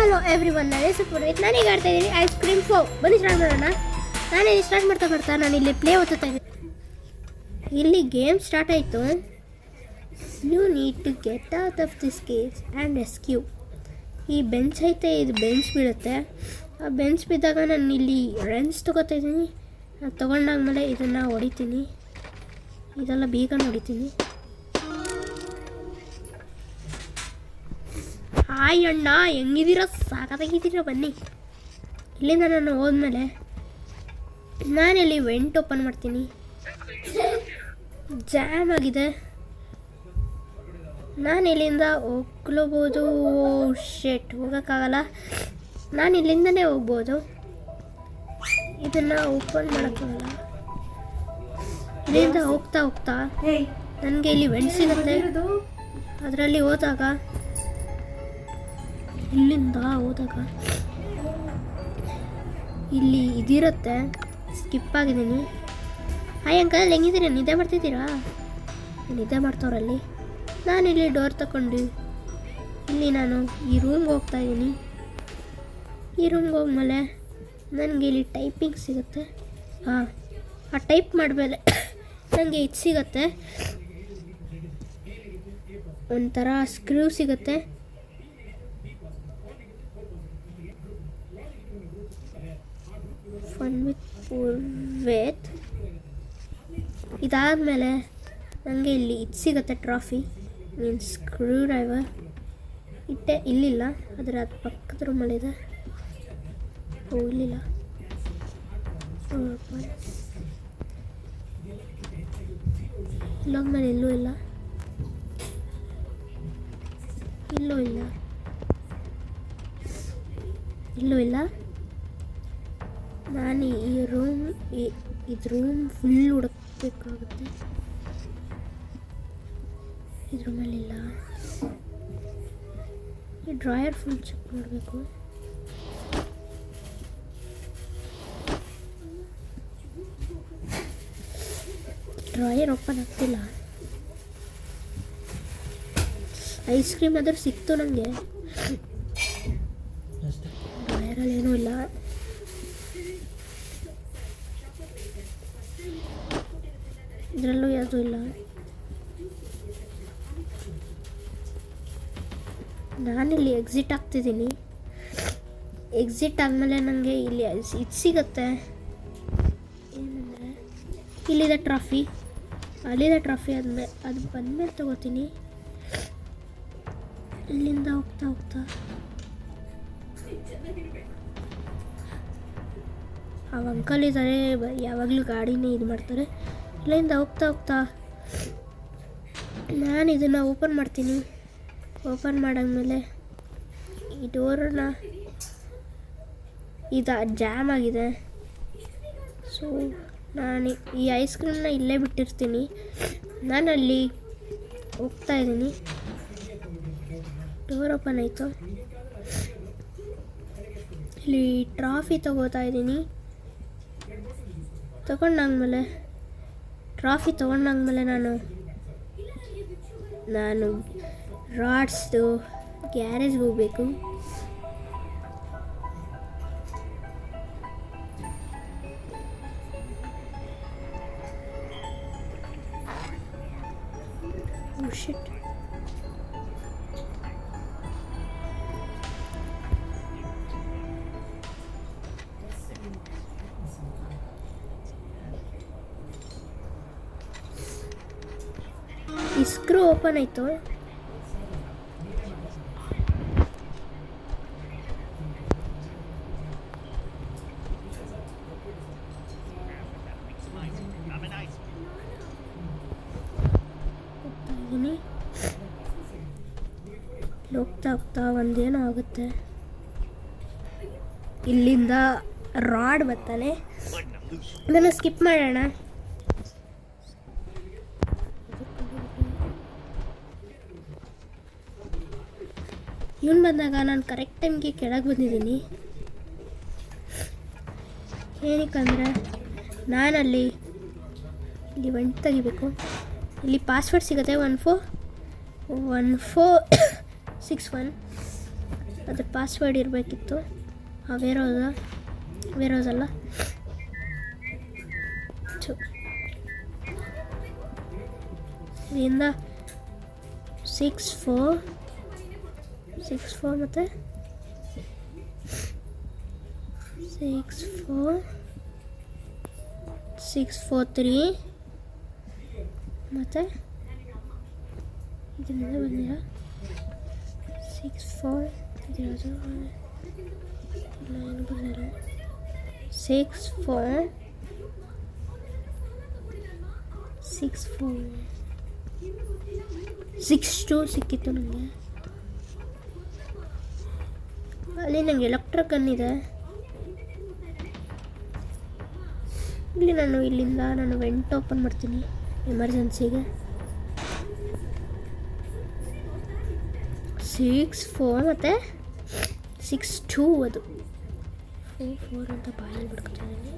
Hello every one, ನಾನೇ ಸುಪುರೋಹಿತ್. ನಾನೀಗ ಆಡ್ತಾ ಇದ್ದೀನಿ ಐಸ್ ಕ್ರೀಮ್ ಫೋ. ಬನ್ನಿ ಸ್ಟಾರ್ಟ್ ಮಾಡೋಣ. ನಾನೇ ಸ್ಟಾರ್ಟ್ ಮಾಡ್ತಾ ನಾನು ಇಲ್ಲಿ ಪ್ಲೇ ಓದ್ತಾ ಇದ್ದೀನಿ. ಇಲ್ಲಿ ಗೇಮ್ ಸ್ಟಾರ್ಟ್ ಆಯಿತು. You need to get out of this cage and rescue. ಈ ಬೆಂಚ್ ಐತೆ, ಇದು ಬೆಂಚ್ ಬೀಳುತ್ತೆ. ಆ ಬೆಂಚ್ ಬಿದ್ದಾಗ ನಾನು ಇಲ್ಲಿ ರೆನ್ಸ್ ತೊಗೋತಾ ಇದ್ದೀನಿ. ತೊಗೊಂಡಾದ್ಮೇಲೆ ಇದನ್ನು ಹೊಡಿತೀನಿ. ಇದೆಲ್ಲ ಬೀಗ ಹೊಡಿತೀನಿ. ಹಾಯ್ ಅಣ್ಣ, ಹೆಂಗಿದ್ದೀರ? ಸಾಕಾಗಿದ್ದೀರ? ಬನ್ನಿ. ಇಲ್ಲಿಂದ ನಾನು ಹೋದ್ಮೇಲೆ ನಾನಿಲ್ಲಿ ವೆಂಟ್ ಓಪನ್ ಮಾಡ್ತೀನಿ. ಜಾಮ್ ಆಗಿದೆ. ನಾನು ಇಲ್ಲಿಂದ ಹೋಗ್ಲೂಬೋದು. ಶೆಟ್, ಹೋಗೋಕ್ಕಾಗಲ್ಲ. ನಾನು ಇಲ್ಲಿಂದನೇ ಹೋಗ್ಬೋದು. ಇದನ್ನು ಓಪನ್ ಮಾಡೋಕ್ಕಾಗಲ್ಲ. ಇಲ್ಲಿಂದ ಹೋಗ್ತಾ ಹೋಗ್ತಾ ನನಗೆ ಇಲ್ಲಿ ವೆಂಟ್ ಸಿಗುತ್ತೆ. ಅದರಲ್ಲಿ ಹೋದಾಗ ಇಲ್ಲಿ ಇದಿರುತ್ತೆ. ಸ್ಕಿಪ್ ಆಗಿದ್ದೀನಿ. ಹಾಯ್ ಅಂಕಲ್, ಹೆಂಗಿದ್ದೀರಾ? ನಿದ್ದೆ ಮಾಡ್ತಿದ್ದೀರಾ? ನಿದ್ದೆ ಮಾಡ್ತವ್ರಲ್ಲಿ. ನಾನಿಲ್ಲಿ ಡೋರ್ ತಗೊಂಡು ಇಲ್ಲಿ ನಾನು ಈ ರೂಮ್ಗೆ ಹೋಗ್ತಾ ಇದ್ದೀನಿ. ಈ ರೂಮ್ಗೆ ಹೋಗ್ಮೇಲೆ ನನಗೆ ಇಲ್ಲಿ ಟೈಪಿಂಗ್ ಸಿಗುತ್ತೆ. ಆ ಟೈಪ್ ಮಾಡಮೇಲೆ ನನಗೆ ಇದು ಸಿಗುತ್ತೆ, ಒಂಥರ ಸ್ಕ್ರೂ ಸಿಗುತ್ತೆ. ಫನ್ ವಿತ್ ಪೂರ್ವೇತ್. ಇದಾದಮೇಲೆ ನನಗೆ ಇಲ್ಲಿ ಇದು ಸಿಗುತ್ತೆ, ಟ್ರಾಫಿ ಮೀನ್ಸ್ ಸ್ಕ್ರೂ ಡ್ರೈವರ್. ಇಲ್ಲಿಲ್ಲ, ಆದರೆ ಅದು ಪಕ್ಕದ ರೂಮಲ್ಲಿದೆ. ಇಲ್ಲಿಲ್ಲ. ಇಲ್ಲೋದ್ಮೇಲೆ ಇಲ್ಲೂ ಇಲ್ಲ. ನಾನು ಇದು ರೂಮ್ ಫುಲ್ ಹುಡುಕಬೇಕಾಗುತ್ತೆ. ಇದ್ರ ರೂಮಲ್ಲಿಲ್ಲ. ಈ ಡ್ರಾಯರ್ ಫುಲ್ ಚೆಕ್ ಮಾಡಬೇಕು. ಡ್ರಾಯರ್ ಓಪನ್ ಆಗ್ತಿಲ್ಲ. ಐಸ್ ಕ್ರೀಮ್ ಆದರೂ ಸಿಕ್ತು ನನಗೆ. ಡ್ರಾಯರಲ್ಲಿ ಏನೂ ಇಲ್ಲ. ಇದರಲ್ಲೂ ಯಾವುದೂ ಇಲ್ಲ. ನಾನಿಲ್ಲಿ ಎಕ್ಸಿಟ್ ಆಗ್ತಿದ್ದೀನಿ. ಎಕ್ಸಿಟ್ ಆದಮೇಲೆ ನನಗೆ ಇಲ್ಲಿ ಇದು ಸಿಗುತ್ತೆ. ಏನಂದರೆ ಇಲ್ಲಿದೆ ಟ್ರಾಫಿ. ಅಲ್ಲಿದೆ ಟ್ರಾಫಿ. ಅದು ಬಂದಮೇಲೆ ತೊಗೋತೀನಿ. ಇಲ್ಲಿಂದ ಹೋಗ್ತಾ ಹೋಗ್ತಾ ಆ ಅಂಕಲ್ ಇದ್ದಾರೆ, ಯಾವಾಗಲೂ ಗಾಡಿನೇ ಇದು ಮಾಡ್ತಾರೆ. ಇಲ್ಲಿಂದ ಹೋಗ್ತಾ ಹೋಗ್ತಾ ನಾನು ಇದನ್ನು ಓಪನ್ ಮಾಡ್ತೀನಿ. ಓಪನ್ ಮಾಡಾದ್ಮೇಲೆ ಈ ಡೋರನ್ನ ಇದು ಜಾಮ್ ಆಗಿದೆ. ಸೊ ನಾನು ಈ ಐಸ್ ಕ್ರೀಮ್ನ ಇಲ್ಲೇ ಬಿಟ್ಟಿರ್ತೀನಿ. ನಾನಲ್ಲಿ ಹೋಗ್ತಾ ಇದ್ದೀನಿ. ಡೋರ್ ಓಪನ್ ಆಯಿತು. ಇಲ್ಲಿ ಟ್ರಾಫಿ ತೊಗೋತಾ ಇದ್ದೀನಿ. ಟ್ರಾಫಿ ತೊಗೊಂಡಾದ್ಮೇಲೆ ನಾನು ರಾಡ್ಸ್ದು ಗ್ಯಾರೇಜ್ಗೆ ಹೋಗಬೇಕು. ಶಿಟ್, ಈ ಸ್ಕ್ರೂ ಓಪನ್ ಆಯಿತು. ಹೋಗ್ತಾ ಹೋಗ್ತಾ ಒಂದೇನೋ ಆಗುತ್ತೆ. ಇಲ್ಲಿಂದ ರಾಡ್ ಬರ್ತಾನೆ. ಅದನ್ನು ಸ್ಕಿಪ್ ಮಾಡೋಣ. ಇವನು ಬಂದಾಗ ನಾನು ಕರೆಕ್ಟ್ ಟೈಮ್ಗೆ ಕೆಳಗೆ ಬಂದಿದ್ದೀನಿ. ಏನಕ್ಕಂದರೆ ನಾನಲ್ಲಿ ಇಲ್ಲಿ ವೆಂಟ್ ತೆಗಿಬೇಕು. ಇಲ್ಲಿ ಪಾಸ್ವರ್ಡ್ ಸಿಗುತ್ತೆ 1461. ಅದ್ರ ಪಾಸ್ವರ್ಡ್ ಇರಬೇಕಿತ್ತು. ವೇರೋಸ್ ಅಲ್ಲ, ಇದರಿಂದ 64 ಮತ್ತು 643 ಮತ್ತು ಇದರಿಂದ ಬಂದಿಲ್ಲ 64 62 ಸಿಕ್ಕಿತ್ತು ನನಗೆ. ಅಲ್ಲಿ ನನಗೆ ಎಲೆಕ್ಟ್ರಿಕ್ ಗನ್ ಇದೆ. ಇಲ್ಲಿ ಇಲ್ಲಿಂದ ನಾನು ವೆಂಟ್ ಓಪನ್ ಮಾಡ್ತೀನಿ ಎಮರ್ಜೆನ್ಸಿಗೆ. 64 ಮತ್ತು 62 ಅದು 4 ಅಂತ ಬಾಯಲ್ಲಿ ಬಿಡ್ಕೊತಿದ್ದೀನಿ,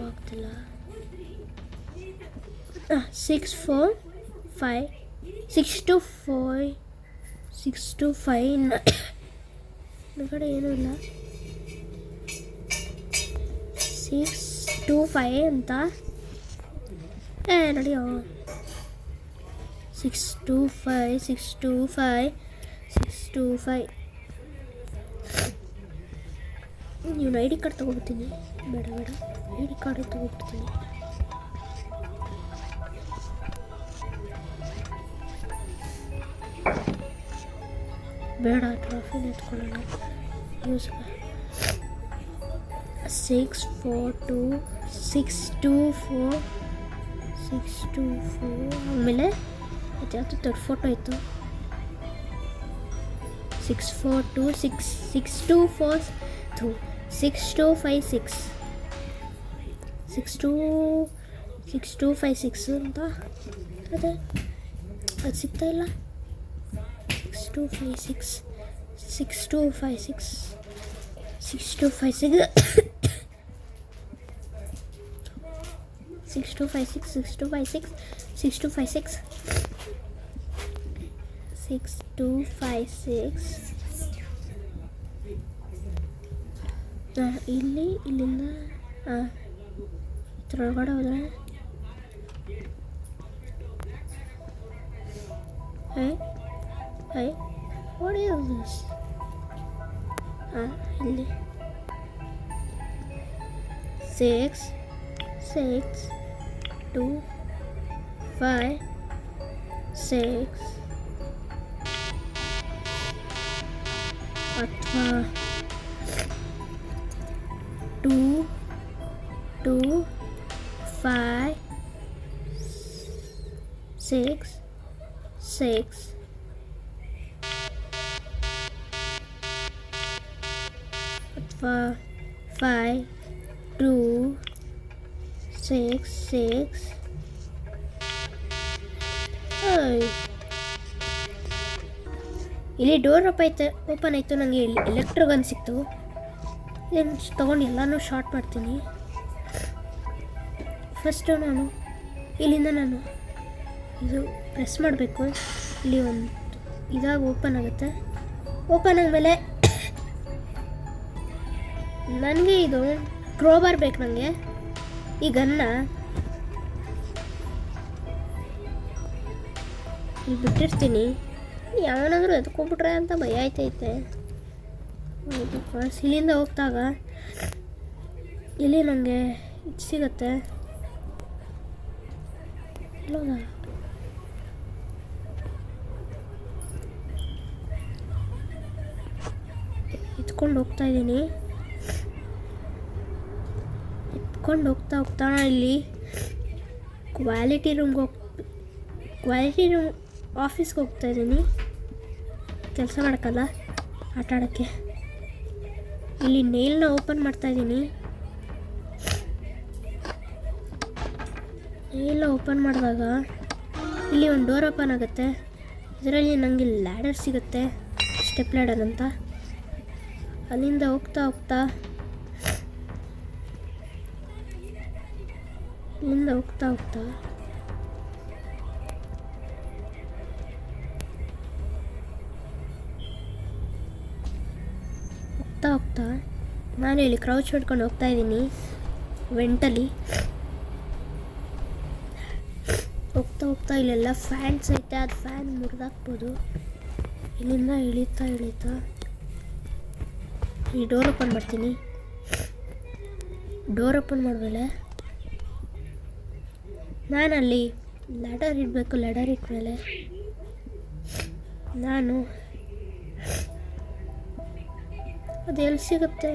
ಆಗ್ತಿಲ್ಲ. 625 ನನ್ನ ಕಡೆ ಏನೂ ಇಲ್ಲ. 625 ಅಂತ ನಡೆಯೋ. 625 ನೀವು ಐ ಡಿ ಕಾರ್ಡ್ ತೊಗೊಬಿಡ್ತೀನಿ. ಬೇಡ ಐ ಡಿ ಕಾರ್ಡ್ ತೊಗೊಬಿಡ್ತೀನಿ. ಬೇಡ ಟ್ರಾಫಿನ ಎತ್ಕೊಳ್ಳೋಣ. ಯೂಸ್ 624 ಆಮೇಲೆ ಅದು ಯಾವುದು ದೊಡ್ಡ ಫೋಟೋ ಇತ್ತು. 6256 ಅಂತ ಅದು ಸಿಗ್ತಾ ಇಲ್ಲ. 6256 6256 6256 ಇಲ್ಲಿಂದ ಇದ್ರೊಳಗಡೆ ಹೋದರೆ what is this? ಇಲ್ಲಿ 6 2 5 6 ಅಥವಾ 2 5 6 ಅಥವಾ 5 2 6 ಇಲ್ಲಿ ಡೋರ್ ಓಪನ್ ಆಯಿತು. ನನಗೆ ಎಲೆಕ್ಟ್ರೋ ಗನ್ ಸಿಕ್ತು. ಇದನ್ನು ತೊಗೊಂಡು ಎಲ್ಲನೂ ಶಾರ್ಟ್ ಮಾಡ್ತೀನಿ. ಫಸ್ಟು ಇಲ್ಲಿಂದ ಇದು ಪ್ರೆಸ್ ಮಾಡಬೇಕು. ಇಲ್ಲಿ ಒಂದು ಇದಾಗಿ ಓಪನ್ ಆಗುತ್ತೆ. ಓಪನ್ ಆದಮೇಲೆ ನನಗೆ ಇದು ಕ್ರೋಬಾರ್ ಬೇಕು. ನನಗೆ ಈ ಗನ್ನ ಇಲ್ಲಿ ಬಿಟ್ಟಿರ್ತೀನಿ. ಯಾವನಾದರೂ ಎತ್ಕೊಂಡ್ಬಿಟ್ರೆ ಅಂತ ಭಯ ಆಯ್ತೈತೆ. ಇಲ್ಲಿಂದ ಹೋಗ್ದಾಗ ಇಲ್ಲಿ ನನಗೆ ಇದು ಸಿಗುತ್ತೆ. ಇಲ್ಲೋದ ಎತ್ಕೊಂಡು ಹೋಗ್ತಾಯಿದ್ದೀನಿ. ಹೋಗ್ತಾ ಇಲ್ಲಿ ಕ್ವಾಲಿಟಿ ರೂಮ್ ಆಫೀಸ್ಗೆ ಹೋಗ್ತಾಯಿದ್ದೀನಿ. ಕೆಲಸ ಮಾಡೋಕ್ಕಲ್ಲ, ಆಟ ಆಡೋಕ್ಕೆ. ಇಲ್ಲಿ ನೇಲ್ನ ಓಪನ್ ಮಾಡ್ತಾಯಿದ್ದೀನಿ. ನೇಲ್ನ ಓಪನ್ ಮಾಡಿದಾಗ ಇಲ್ಲಿ ಒಂದು ಡೋರ್ ಓಪನ್ ಆಗುತ್ತೆ. ಇದರಲ್ಲಿ ನನಗೆ ಲ್ಯಾಡರ್ ಸಿಗುತ್ತೆ, ಸ್ಟೆಪ್ ಲ್ಯಾಡರ್ ಅಂತ. ಅಲ್ಲಿಂದ ಹೋಗ್ತಾ ಇಲ್ಲಿಂದ ಹೋಗ್ತಾ ಹೋಗ್ತಾ ಹೋಗ್ತಾ ನಾನು ಇಲ್ಲಿ ಕ್ರೌಚ್ ಮಾಡ್ಕೊಂಡು ಹೋಗ್ತಾ ಇದ್ದೀನಿ ವೆಂಟಲ್ಲಿ. ಹೋಗ್ತಾ ಹೋಗ್ತಾ ಇಲ್ಲೆಲ್ಲ ಫ್ಯಾನ್ಸ್ ಐತೆ, ಅದು ಫ್ಯಾನ್ ಮುರಿದಾಕ್ಬೋದು. ಇಲ್ಲಿಂದ ಇಳಿತಾ ಇಳಿತಾ ಈ ಡೋರ್ ಓಪನ್ ಮಾಡ್ತೀನಿ. ಡೋರ್ ಓಪನ್ ಮಾಡಮೇಲೆ ನಾನಲ್ಲಿ ಲ್ಯಾಡರ್ ಇಡಬೇಕು. ಲ್ಯಾಡರ್ ಇಟ್ಮೇಲೆ ನಾನು ಅದು ಎಲ್ಲಿ ಸಿಗುತ್ತೆ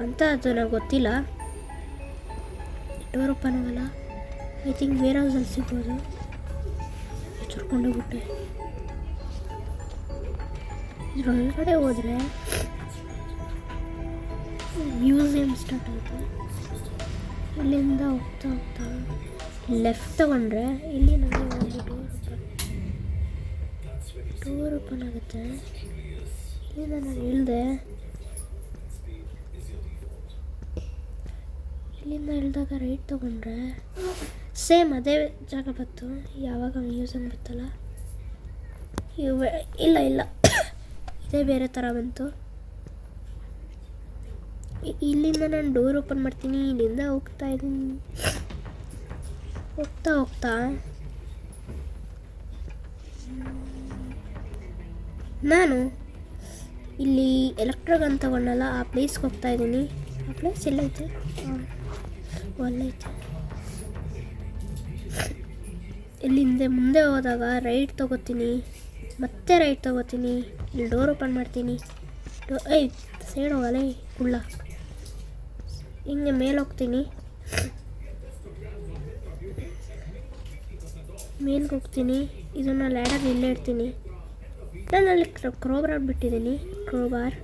ಅಂತ ಅದು ನನಗೆ ಗೊತ್ತಿಲ್ಲ. ಡೋರ್ ಓಪನ್ ಆಗಲ್ಲ. ಐ ಥಿಂಕ್ ವೇರ್ ಹೌಸಲ್ಲಿ ಸಿಗ್ಬೋದು. ಚುರ್ಕೊಂಡೋಗ್ಬಿಟ್ಟೆ. ಇದ್ರೊಳಗಡೆ ಹೋದರೆ ಮ್ಯೂಸಿಯಂ ಸ್ಟಾರ್ಟ್ ಆಗುತ್ತೆ. ಇಲ್ಲಿಂದ ಹೋಗ್ತಾ ಹೋಗ್ತಾ ಲೆಫ್ಟ್ ತಗೊಂಡ್ರೆ ಇಲ್ಲಿ ನನಗೆ ಒಂದು ಡೋರ್ ಓಪನ್ ಆಗುತ್ತೆ. ಇಲ್ಲಿಂದ ನಾನು ಇಳಿದೆ. ಇಲ್ಲಿಂದ ಇಳಿದಾಗ ರೈಟ್ ತೊಗೊಂಡ್ರೆ ಸೇಮ್ ಅದೇ ಜಾಗ ಬಂತು ಯಾವಾಗ ಮ್ಯೂಸಿಯಂ ಬತ್ತಲ್ಲ. ಇಲ್ಲ ಇದೇ ಬೇರೆ ಥರ ಬಂತು. ಇಲ್ಲಿಂದ ನಾನು ಡೋರ್ ಓಪನ್ ಮಾಡ್ತೀನಿ. ಇಲ್ಲಿಂದ ಹೋಗ್ತಾ ಇದ್ದೀನಿ. ಹೋಗ್ತಾ ಹೋಗ್ತಾ ನಾನು ಇಲ್ಲಿ ಎಲೆಕ್ಟ್ರೋಗನ್ ತಗೊಂಡಲ್ಲ ಆ ಪ್ಲೇಸ್ಗೆ ಹೋಗ್ತಾ ಇದ್ದೀನಿ. ಆ ಪ್ಲೇಸ್ ಎಲ್ಲೈತೆ? ಅಲ್ಲೈತೆ. ಇಲ್ಲಿಂದ ಮುಂದೆ ಹೋದಾಗ ರೈಟ್ ತೊಗೋತೀನಿ, ಮತ್ತೆ ರೈಟ್ ತೊಗೋತೀನಿ. ಇಲ್ಲಿ ಡೋರ್ ಓಪನ್ ಮಾಡ್ತೀನಿ. ಸೈಡ್ ಹೋಗಲ್ಲ ಕುಳ್ಳ. ಹಿಂಗೆ ಮೇಲೆ ಹೋಗ್ತೀನಿ. ಮೇಲ್ಗೆ ಹೋಗ್ತೀನಿ. ಇದನ್ನು ಲ್ಯಾಡರ್ ಇಲ್ಲೇ ಇಡ್ತೀನಿ. ನಾನು ಅಲ್ಲಿ ಕ್ರೋಬಾರ್ ಬಿಟ್ಟಿದ್ದೀನಿ. ಕ್ರೋಬಾರ್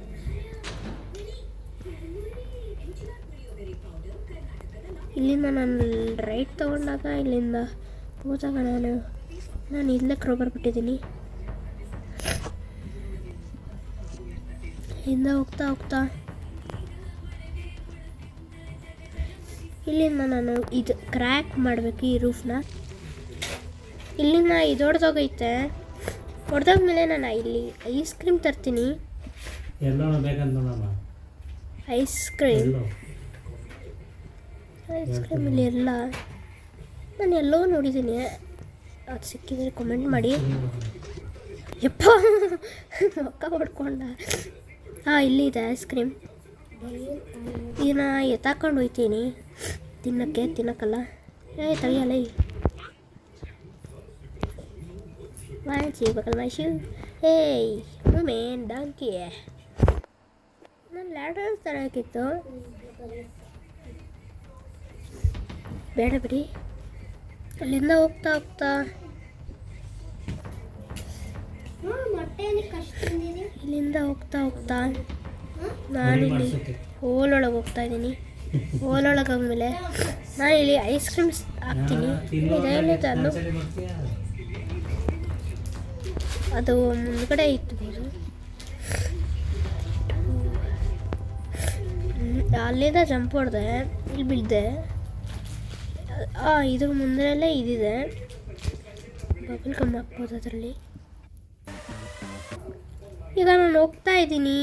ಇಲ್ಲಿಂದ ನಾನು ರೈಟ್ ತೊಗೊಂಡಾಗ ಇಲ್ಲಿಂದ ಹೋದಾಗ ನಾನು ಇಲ್ಲೇ ಕ್ರೋಬಾರ್ ಬಿಟ್ಟಿದ್ದೀನಿ. ಇಲ್ಲಿಂದ ಹೋಗ್ತಾ ಹೋಗ್ತಾ ಇಲ್ಲಿಂದ ನಾನು ಇದು ಕ್ರ್ಯಾಕ್ ಮಾಡಬೇಕು ಈ ರೂಫ್ನ. ಇಲ್ಲಿಂದ ಇದು ಹೊಡೆದೋಗೈತೆ. ಹೊಡೆದಾದ್ಮೇಲೆ ನಾನು ಇಲ್ಲಿ ಐಸ್ ಕ್ರೀಮ್ ತರ್ತೀನಿ. ಐಸ್ ಕ್ರೀಮ್ ಇಲ್ಲಿ ಎಲ್ಲ ನಾನು ಎಲ್ಲೋ ನೋಡಿದ್ದೀನಿ. ಅದು ಸಿಕ್ಕಿದ್ರೆ ಕಮೆಂಟ್ ಮಾಡಿ. ಯಪ್ಪ ಮಕ್ಕ ಹೊಡ್ಕೊಂಡ. ಇಲ್ಲಿದೆ ಐಸ್ ಕ್ರೀಮ್. ಇದನ್ನ ಎತ್ತಾಕೊಂಡು ಹೋಗ್ತೀನಿ ತಿನ್ನಕ್ಕಲ್ಲ. ತೆಗಿಯಲ್ಲ. ಬಗಲ್ ಮೈಶು ವುಮೆನ್ ಡಂಕಿ. ನಾನು ಲ್ಯಾಡರ್ ತರೋಕ್ಕಿತ್ತು. ಬೇಡ ಬಿಡಿ. ಅಲ್ಲಿಂದ ಹೋಗ್ತಾ ಹೋಗ್ತಾ ಇಲ್ಲಿಂದ ಹೋಗ್ತಾ ಹೋಗ್ತಾ ನಾನಿಲ್ಲಿ ಹೋಲೊಳಗೆ ಹೋಗ್ತಾ ಇದ್ದೀನಿ. ಹೋಲೊಳಗೆ ಹೋದ್ಮೇಲೆ ನಾನು ಇಲ್ಲಿ ಐಸ್ ಕ್ರೀಮ್ಸ್ ಹಾಕ್ತೀನಿ. ಇದೇನಿದೆ ಅಲ್ಲೂ ಅದು ಮುಂದ್ಗಡೆ ಇಟ್ಬೋದು. ಅಲ್ಲಿಂದ ಜಂಪ್ ಹೊಡೆದೆ, ಇಲ್ಲಿ ಬಿದ್ದೆ. ಇದ್ರ ಮುಂದೆಯಲ್ಲೇ ಇದಿದೆ. ಬಬಲ್ ಗಮ್ ಹಾಕ್ಬೋದು ಅದರಲ್ಲಿ. ಈಗ ನಾನು ಹೋಗ್ತಾ ಇದ್ದೀನಿ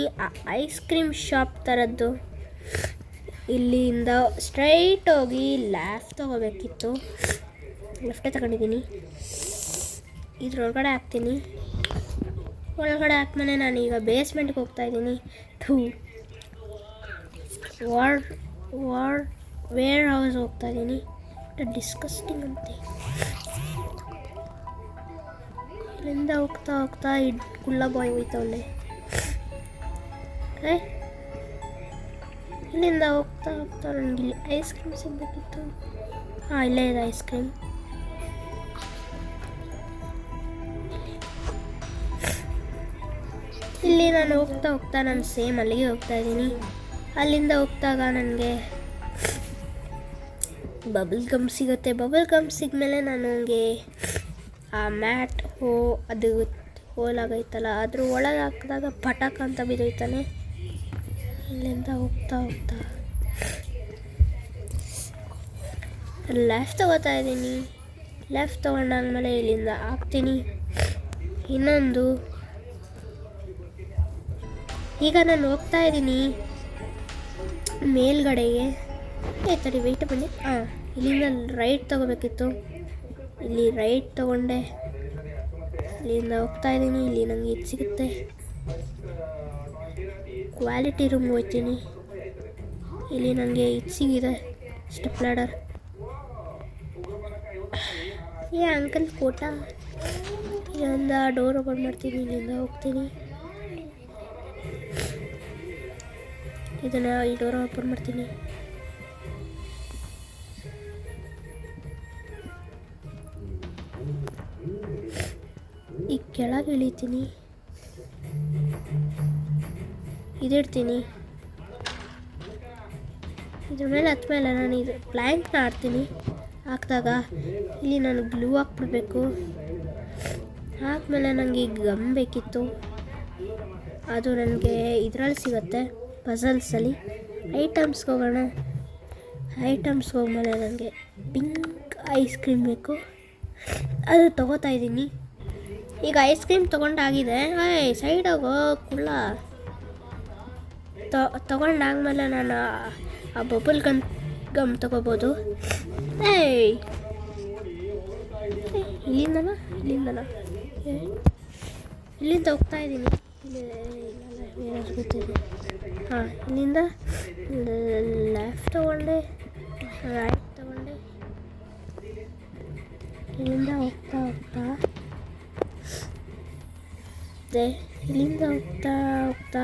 ಐಸ್ ಕ್ರೀಮ್ ಶಾಪ್ ಥರದ್ದು. ಇಲ್ಲಿಂದ ಸ್ಟ್ರೈಟ್ ಹೋಗಿ ಲೆಫ್ಟ್ ತೊಗೋಬೇಕಿತ್ತು. ಲೆಫ್ಟೇ ತಗೊಂಡಿದ್ದೀನಿ. ಇದ್ರೊಳಗಡೆ ಹಾಕ್ತೀನಿ. ಒಳಗಡೆ ಹಾಕ್ಮೇಲೆ ನಾನೀಗ ಬೇಸ್ಮೆಂಟ್ಗೆ ಹೋಗ್ತಾ ಇದ್ದೀನಿ. ವೇರ್ ಹೌಸ್ ಹೋಗ್ತಾ ಇದ್ದೀನಿ. ಡಿಸ್ಕಸ್ಟಿಂಗ್ ಅಂತೆ. ಇಲ್ಲಿಂದ ಹೋಗ್ತಾ ಹೋಗ್ತಾ ಕುಳ್ಳ ಬಾಯ್ ಹೋಯ್ತವಳೆ. ಇಲ್ಲಿಂದ ಹೋಗ್ತಾ ಹೋಗ್ತಾ ನನಗೆ ಇಲ್ಲಿ ಐಸ್ ಕ್ರೀಮ್ ಸಿಗಬೇಕಿತ್ತು. ಇಲ್ಲೇ ಇದೆ ಐಸ್ ಕ್ರೀಮ್. ಇಲ್ಲಿ ನಾನು ಹೋಗ್ತಾ ಹೋಗ್ತಾ ನಾನು ಸೇಮ್ ಅಲ್ಲಿಗೆ ಹೋಗ್ತಾ ಇದ್ದೀನಿ. ಅಲ್ಲಿಂದ ಹೋಗ್ತಾಗ ನನಗೆ ಬಬಲ್ ಗಮ್ ಸಿಗುತ್ತೆ. ಬಬಲ್ ಗಮ್ ಸಿಗ್ಮೇಲೆ ನನಗೆ ಆ ಮ್ಯಾಟ್ ಅದು ಹೋಲಾಗೈತಲ್ಲ ಅದ್ರ ಒಳಗೆ ಹಾಕಿದಾಗ ಪಟಾಕ ಅಂತ ಬಿದ್ದೋಯ್ತಾನೆ. ಇಲ್ಲಿಂದ ಹೋಗ್ತಾ ಹೋಗ್ತಾ ಲೆಫ್ಟ್ ತಗೋತಾ ಇದ್ದೀನಿ. ಲೆಫ್ಟ್ ತೊಗೊಂಡಾದ್ಮೇಲೆ ಇಲ್ಲಿಂದ ಹಾಕ್ತೀನಿ. ಇನ್ನೊಂದು ಈಗ ನಾನು ಹೋಗ್ತಾ ಇದ್ದೀನಿ ಮೇಲ್ಗಡೆಗೆ. ತಡಿ ವೆಯ್ಟ್ ಬನ್ನಿ. ಇಲ್ಲಿಂದ ರೈಟ್ ತೊಗೋಬೇಕಿತ್ತು. ಇಲ್ಲಿ ರೈಟ್ ತೊಗೊಂಡೆ. ಇಲ್ಲಿಂದ ಹೋಗ್ತಾ ಇದ್ದೀನಿ. ಇಲ್ಲಿ ನನಗೆ ಇದು ಸಿಗುತ್ತೆ. ಕ್ವಾಲಿಟಿ ರೂಮ್ ಹೋಗ್ತೀನಿ. ಇಲ್ಲಿ ನನಗೆ ಇದು ಸಿಗಿದೆ, ಸ್ಟೆಪ್ ಲ್ಯಾಡರ್. ಅಂಕಲ್ ಕೋಟ. ಇಲ್ಲಿಂದ ಡೋರ್ ಓಪನ್ ಮಾಡ್ತೀನಿ. ಇಲ್ಲಿಂದ ಹೋಗ್ತೀನಿ. ಇದನ್ನು ಈ ಡೋರ್ ಓಪನ್ ಮಾಡ್ತೀನಿ. ಈ ಕೆಳಗೆ ಇಳಿತೀನಿ. ಇದಿಡ್ತೀನಿ. ಇದ್ರ ಮೇಲೆ ಹತ್ಮೇಲೆ ನಾನು ಇದು ಪ್ಲ್ಯಾಂಕ್ನ ಆಡ್ತೀನಿ. ಹಾಕಿದಾಗ ಇಲ್ಲಿ ನಾನು ಗ್ಲೂ ಹಾಕ್ಬಿಡ್ಬೇಕು. ಹಾಕ್ಮೇಲೆ ನನಗೆ ಈ ಗಮ್ ಬೇಕಿತ್ತು. ಅದು ನನಗೆ ಇದರಲ್ಲಿ ಸಿಗುತ್ತೆ, ಪಝಲ್ಸಲ್ಲಿ. ಐಟಮ್ಸ್ಗೆ ಹೋಗೋಣ. ಐಟಮ್ಸ್ಗೆ ಹೋಗ್ಮೇಲೆ ನನಗೆ ಪಿಂಕ್ ಐಸ್ ಕ್ರೀಮ್ ಬೇಕು. ಅದು ತೊಗೋತಾ ಇದ್ದೀನಿ. ಈಗ ಐಸ್ ಕ್ರೀಮ್ ತೊಗೊಂಡಾಗಿದೆ. ಸೈಡ್ ಹೋಗೋ ಕುಳ್ಳ. ತೊಗೊಂಡಾದ್ಮೇಲೆ ನಾನು ಆ ಬಬಲ್ ಗಮ್ ತೊಗೋಬೋದು. ಇಲ್ಲಿಂದನಾ ಇಲ್ಲಿಂದ ಹೋಗ್ತಾ ಇದ್ದೀನಿ. ಗೊತ್ತಿದೆ. ಇಲ್ಲಿಂದ ಲೆಫ್ಟ್ ತೊಗೊಂಡೆ, ರೈಟ್ ತೊಗೊಂಡೆ. ಇಲ್ಲಿಂದ ಹೋಗ್ತಾ ಇಲ್ಲಿಂದ ಹೋಗ್ತಾ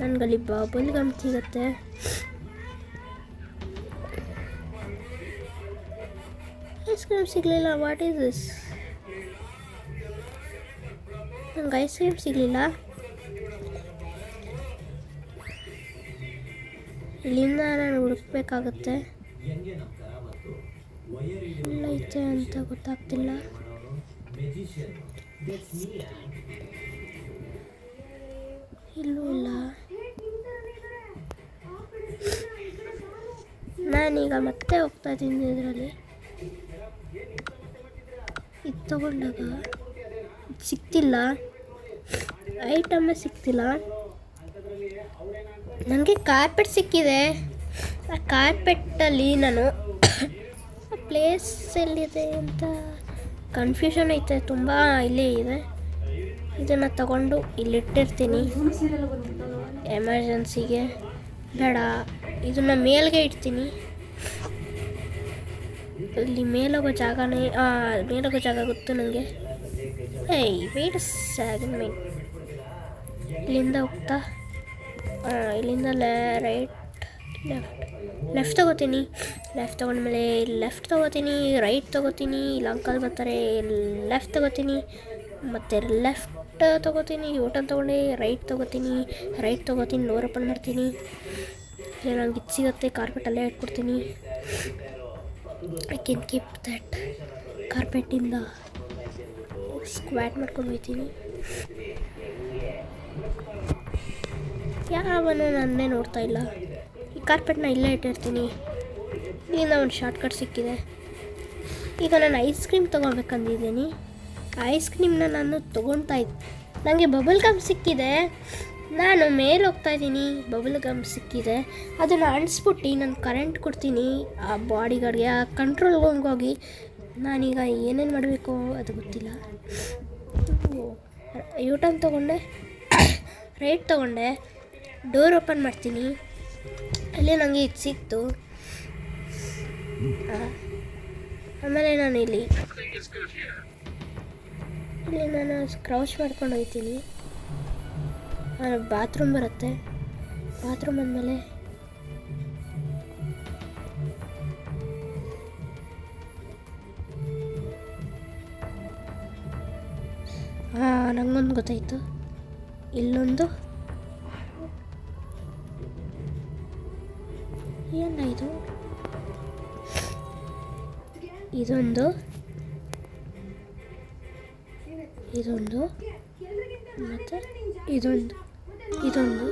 ನನಗಲ್ಲಿ ಬಬಲ್ ಗಮ್ ಸಿಗುತ್ತೆ. ಐಸ್ ಕ್ರೀಮ್ ಸಿಗಲಿಲ್ಲ. What is this? ನಂಗೆ ಐಸ್ ಕ್ರೀಮ್ ಸಿಗಲಿಲ್ಲ. ಇಲ್ಲಿಂದ ನಾನು ಹುಡುಕ್ಬೇಕಾಗುತ್ತೆ. ಎಲ್ಲೈತೆ ಅಂತ ಗೊತ್ತಾಗ್ತಿಲ್ಲ. ಇಲ್ಲೂ ಇಲ್ಲ. ನಾನೀಗ ಮತ್ತೆ ಹೋಗ್ತಾ ಇದ್ದೀನಿ. ಇದರಲ್ಲಿ ಇದು ತಗೊಂಡಾಗ ಸಿಗ್ತಿಲ್ಲ, ಐಟಮ್ಮೇ ಸಿಗ್ತಿಲ್ಲ. ನನಗೆ ಕಾರ್ಪೆಟ್ ಸಿಕ್ಕಿದೆ. ಆ ಕಾರ್ಪೆಟ್ಟಲ್ಲಿ ನಾನು ಪ್ಲೇಸ್ ಎಲ್ಲಿದೆ ಅಂತ ಕನ್ಫ್ಯೂಷನ್ ಐತೆ ತುಂಬ. ಇಲ್ಲೇ ಇದೆ. ಇದನ್ನು ತಗೊಂಡು ಇಲ್ಲಿಟ್ಟಿರ್ತೀನಿ ಎಮರ್ಜೆನ್ಸಿಗೆ. ಬೇಡ, ಇದನ್ನು ಮೇಲ್ಗೆ ಇಡ್ತೀನಿ. ಇಲ್ಲಿ ಮೇಲೋಗೋ ಜಾಗ ಗೊತ್ತು ನನಗೆ. Wait second mine. ಇಲ್ಲಿಂದ ಹೋಗ್ತಾ ಇಲ್ಲಿಂದ ಲೆಫ್ಟ್ ತೊಗೋತೀನಿ. ಲೆಫ್ಟ್ ತೊಗೊಂಡ್ಮೇಲೆ ಲೆಫ್ಟ್ ತೊಗೋತೀನಿ, ರೈಟ್ ತೊಗೋತೀನಿ. ಇಲ್ಲಿ ಅಂಕಲ್ ಬರ್ತಾರೆ. ಲೆಫ್ಟ್ ತೊಗೋತೀನಿ, ಮತ್ತು ಲೆಫ್ಟ್ ತೊಗೋತೀನಿ. ಯೂಟರ್ನ್ ತೊಗೊಂಡು ರೈಟ್ ತೊಗೋತೀನಿ. ಡೋರ್ ಓಪನ್ ಮಾಡ್ತೀನಿ. ನನಗೆ ಇದು ಸಿಗುತ್ತೆ. ಕಾರ್ಪೆಟಲ್ಲೇ ಇಟ್ಕೊಡ್ತೀನಿ. I can keep that. ಕಾರ್ಪೆಟ್ಟಿಂದ ಸ್ಕ್ವಾಟ್ ಮಾಡ್ಕೊಂಡು ಹೋಗ್ತೀನಿ. ಯಾವನು ನನ್ನೇ ನೋಡ್ತಾ ಇಲ್ಲ. ಈ ಕಾರ್ಪೆಟ್ನ ಇಲ್ಲೇ ಇಟ್ಟಿರ್ತೀನಿ. ಇಲ್ಲಿಂದ ಒಂದು ಶಾರ್ಟ್ಕಟ್ ಸಿಕ್ಕಿದೆ. ಈಗ ನಾನು ಐಸ್ ಕ್ರೀಮ್ ತೊಗೊಬೇಕಂದಿದ್ದೀನಿ. ಐಸ್ ಕ್ರೀಮ್ನ ನಾನು ತೊಗೊಳ್ತಾ ಇದ್ದೆ. ನನಗೆ ಬಬಲ್ ಗಮ್ ಸಿಕ್ಕಿದೆ. ನಾನು ಮೇಲೆ ಹೋಗ್ತಾ ಇದ್ದೀನಿ. ಬಬಲ್ ಗಮ್ ಸಿಕ್ಕಿದೆ. ಅದನ್ನು ಅಣಿಸ್ಬಿಟ್ಟು ನಾನು ಕರೆಂಟ್ ಕೊಡ್ತೀನಿ ಆ ಬಾಡಿ ಗಾರ್ಡ್ಗೆ. ಆ ಕಂಟ್ರೋಲ್ ರೂಮ್ಗೆ ಹೋಗಿ ನಾನೀಗ ಏನೇನು ಮಾಡಬೇಕು ಅದು ಗೊತ್ತಿಲ್ಲ. ಯೂಟರ್ನ್ ತೊಗೊಂಡೆ, ರೈಟ್ ತೊಗೊಂಡೆ, ಡೋರ್ ಓಪನ್ ಮಾಡ್ತೀನಿ. ಅಲ್ಲಿ ನನಗೆ ಇದು ಸಿಕ್ತು. ಆಮೇಲೆ ನಾನು ಇಲ್ಲಿ ನಾನು ಕ್ರೌಚ್ ಮಾಡ್ಕೊಂಡು ಹೋಗ್ತೀನಿ. ಬಾತ್ರೂಮ್ ಬರುತ್ತೆ. ಬಾತ್ರೂಮ್ ಅಂದಮೇಲೆ ನಂಗೊಂದು ಗೊತ್ತಾಯಿತು. ಇಲ್ಲೊಂದು ಏನಾಯಿತು, ಇದೊಂದು ಮತ್ತು ಇದೊಂದು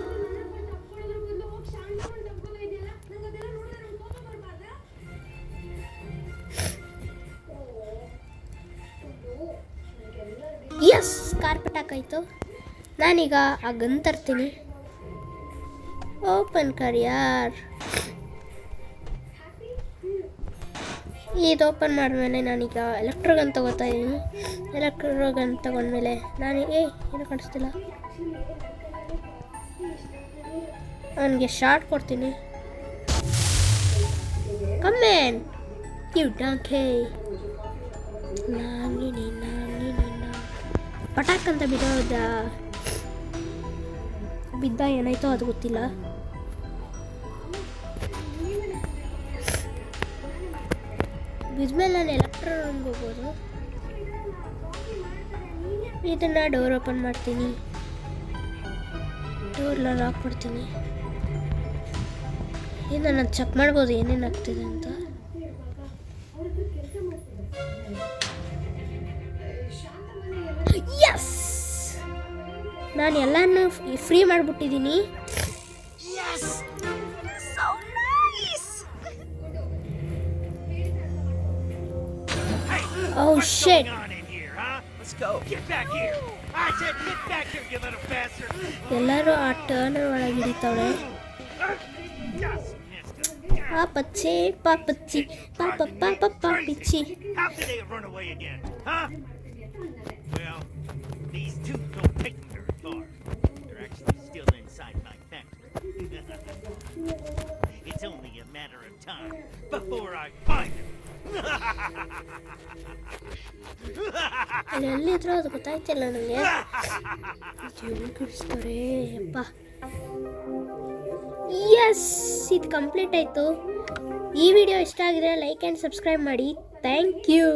ಎಸ್, ಕಾರ್ಪೆಟ್ ಹಾಕಾಯಿತು. ನಾನೀಗ ಆ ಗನ್ ತರ್ತೀನಿ. ಓಪನ್ ಕರ್ ಯಾರ್. ಇದು ಓಪನ್ ಮಾಡಿದ್ಮೇಲೆ ನಾನೀಗ ಎಲೆಕ್ಟ್ರೋಗನ್ ತಗೋತಾ ಇದ್ದೀನಿ. ಎಲೆಕ್ಟ್ರೋಗನ್ ತಗೊಂಡ್ಮೇಲೆ ನಾನು ಏನೂ ಕಾಣಿಸ್ತಿಲ್ಲ. ಅವನಿಗೆ ಶಾರ್ಟ್ ಕೊಡ್ತೀನಿ. ಕಮ್ಮೇನ್ ಯು ಡಂಕೇ. ಪಟಾಕ್ ಅಂತ ಬಿದ್ದ ಏನಾಯ್ತೋ ಅದು ಗೊತ್ತಿಲ್ಲ. ಬಿದ್ಮೇಲೆ ನಾನು ಎಲೆಕ್ಟ್ರೋನ್ಗೆ ಹೋಗ್ಬೋದು. ಇದನ್ನು ಡೋರ್ ಓಪನ್ ಮಾಡ್ತೀನಿ. ಡೋರ್ನ ಲಾಕ್ ಮಾಡ್ತೀನಿ. ಇನ್ನು ನಾನು ಚೆಕ್ ಮಾಡ್ಬೋದು ಏನೇನು ಆಗ್ತಿದೆ ಅಂತ. ಯಸ್, ನಾನು ಎಲ್ಲನೂ free ಮಾಡಿಬಿಟ್ಟಿದ್ದೀನಿ. Oh shit. Let's go. Get back here. I said get back here, you little bastard. ಎಲ್ಲರೂ ಆ ಟರ್ನ್ ಒಳಗೆ ಹಿಡಿತಾಳೆ. ಪಾಪಚ್ಚಿ ಪಾಪಚ್ಚಿ ಪಾಪ ಪಾಪ ಪಾಪಿಚ್ಚಿ. How did they run away again? Huh? Well, these two don't take me very far. They're actually still inside my factory. It's only a matter of time before I find them. ಎಲ್ಲಿದ್ರು ಅದು ಗೊತ್ತಾಯ್ತಿಲ್ಲ ನನಗೆ. ಕಳಿಸ್ತಾರೆ ಅಪ್ಪ. S, ಇದು complete ಆಯಿತು. ಈ video ಇಷ್ಟ ಆಗಿದ್ರೆ ಲೈಕ್ ಆ್ಯಂಡ್ ಸಬ್ಸ್ಕ್ರೈಬ್ ಮಾಡಿ. Thank you.